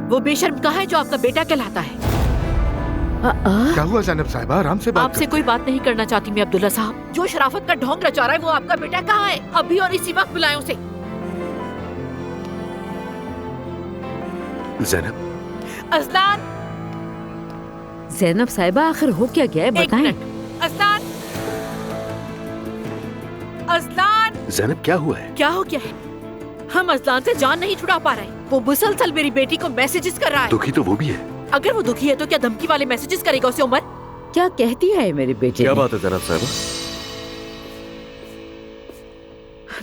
वो बेशर्म कहाँ है जो आपका बेटा कहलाता है? क्या हुआ ज़ैनब साहिबा, आराम से बात आपसे कोई बात नहीं करना चाहती मैं अब्दुल्ला साहब। जो शराफत का ढोंग रचा रहा है वो आपका बेटा कहाँ है? अभी और इसी वक्त बुलाएं उसे। ज़ैनब। अज़लान। ज़ैनब साहिबा आखिर हो क्या गया है बताएं। अज़लान। अज़लान। ज़ैनब क्या हुआ है? क्या हो गया है? हम अज़लान से जान नहीं छुड़ा पा रहे। वो मुसलसल मेरी बेटी को मैसेजेस कर रहा है। दुखी तो वो भी है। अगर वो दुखी है तो क्या धमकी वाले मैसेजेस करेगा उसे उमर? क्या कहती है मेरे बेटे? क्या बात है ज़ैनब साहिबा?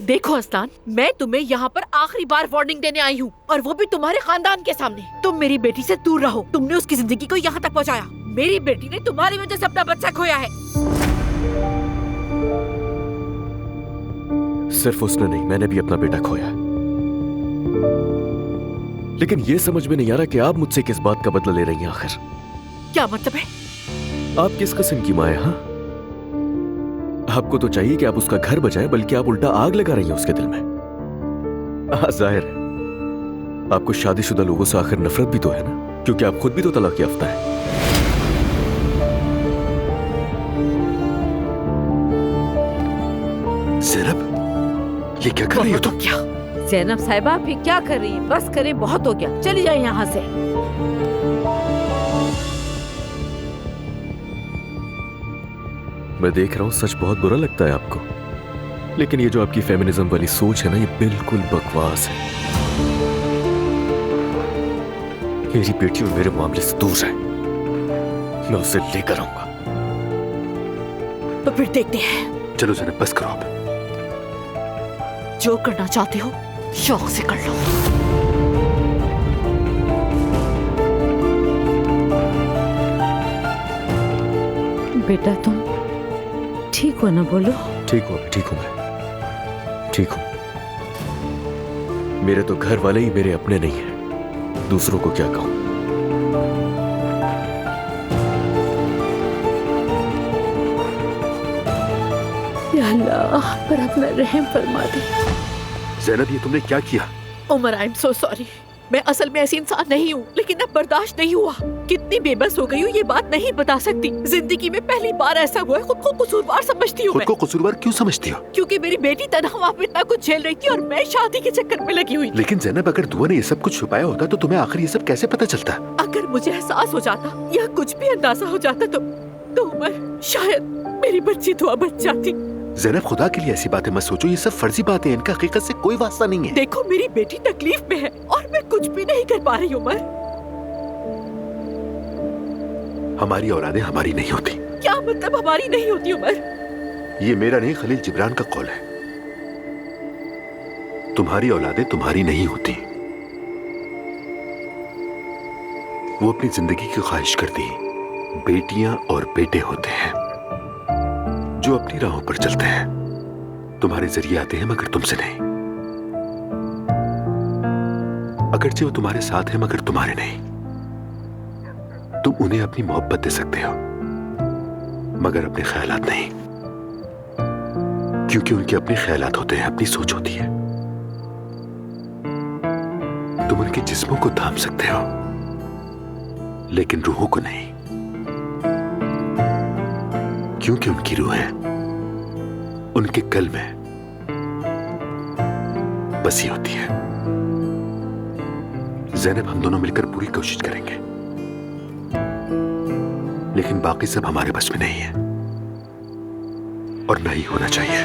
देखो अज़लान, मैं तुम्हें यहाँ पर आखिरी बार वार्निंग देने आई हूँ, और वो भी तुम्हारे खानदान के सामने। तुम मेरी बेटी से दूर रहो। तुमने उसकी जिंदगी को यहाँ तक पहुँचाया। मेरी बेटी ने तुम्हारी वजह से अपना बच्चा खोया है। सिर्फ उसने नहीं, मैंने भी अपना बेटा खोया। लेकिन ये समझ में नहीं आ रहा कि आप मुझसे किस बात का बदला ले रही हैं आखिर। क्या मतलब है? आप किस किस्म की माँ है? हाँ, आपको तो चाहिए कि आप उसका घर बचाएं, बल्कि आप उल्टा आग लगा रही हैं उसके दिल में। जाहिर है आपको शादीशुदा लोगों से आखिर नफरत भी तो है ना, क्योंकि आप खुद भी तो तलाक याफ्ता है। ज़ैनब, ये क्या कर रही हो तुम? क्या? ज़ैनब साहिबा आप ये क्या कर रही हैं? बस करें, बहुत हो गया, चली जाए यहाँ से। मैं देख रहा हूँ सच बहुत बुरा लगता है आपको, लेकिन ये जो आपकी फेमिनिज्म वाली सोच है ना, ये बिल्कुल बकवास है। मेरी बेटी और मेरे मामले से दूर है, मैं उसे लेकर आऊंगा। तो फिर देखते हैं। चलो ज़ैनब बस करो आप। जो करना चाहते हो शौक से कर लो। बेटा तुम ठीक हो ना? बोलो। ठीक हूँ, ठीक हूँ, मैं ठीक हूँ। मेरे तो घर वाले ही मेरे अपने नहीं हैं, दूसरों को क्या कहूँ। या अल्लाह पर अपना रहम फरमा दे। ज़ैनब ये तुमने क्या किया? Umar I am so sorry. मैं असल में ऐसी इंसान नहीं हूँ, लेकिन अब बर्दाश्त नहीं हुआ। कितनी बेबस हो गई हूँ ये बात नहीं बता सकती। जिंदगी में पहली बार ऐसा हुआ है। खुद को कसूरवार समझती हूँ। खुद को कसूरवार क्यों समझती हो? क्योंकि मेरी बेटी तनाव में इतना कुछ झेल रही थी और मैं शादी के चक्कर में लगी हुई। लेकिन ज़ैनब अगर दुआ ने ये सब कुछ छुपाया होता तो तुम्हें आखिर ये सब कैसे पता चलता? अगर मुझे एहसास हो जाता या कुछ भी अंदाजा हो जाता तो उमर शायद मेरी बच्ची दुआ बच जाती। ज़ैनब खुदा के लिए ऐसी बातें मत सोचो, ये सब फर्जी बातें हैं, इनका हकीकत से कोई वास्ता नहीं है। देखो मेरी बेटी तकलीफ में है और मैं कुछ भी नहीं कर पा रही। उमर, हमारी औलादें हमारी नहीं होती। क्या मतलब हमारी नहीं होती? उमर, ये मेरा नहीं खलील जिब्रान का कौल है। तुम्हारी औलादें तुम्हारी नहीं होती। वो अपनी जिंदगी की ख्वाहिश करती बेटियां और बेटे होते हैं जो अपनी राहों पर चलते हैं। तुम्हारे जरिए आते हैं मगर तुमसे नहीं। अगरचे वो तुम्हारे साथ हैं मगर तुम्हारे नहीं। तुम उन्हें अपनी मोहब्बत दे सकते हो मगर अपने ख्यालात नहीं, क्योंकि उनके अपने ख्यालात होते हैं, अपनी सोच होती है। तुम उनके जिस्मों को थाम सकते हो लेकिन रूहों को नहीं, क्योंकि उनकी रूहें उनके कल में बसी होती है। ज़ैनब हम दोनों मिलकर पूरी कोशिश करेंगे, लेकिन बाकी सब हमारे बस में नहीं है और ना ही होना चाहिए।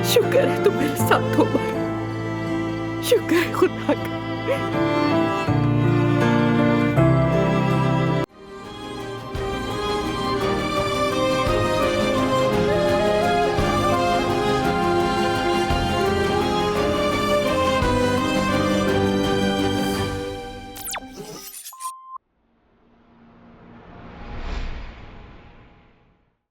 शुक्र है तुम मेरे साथ हो। शुक्र है खुदा का।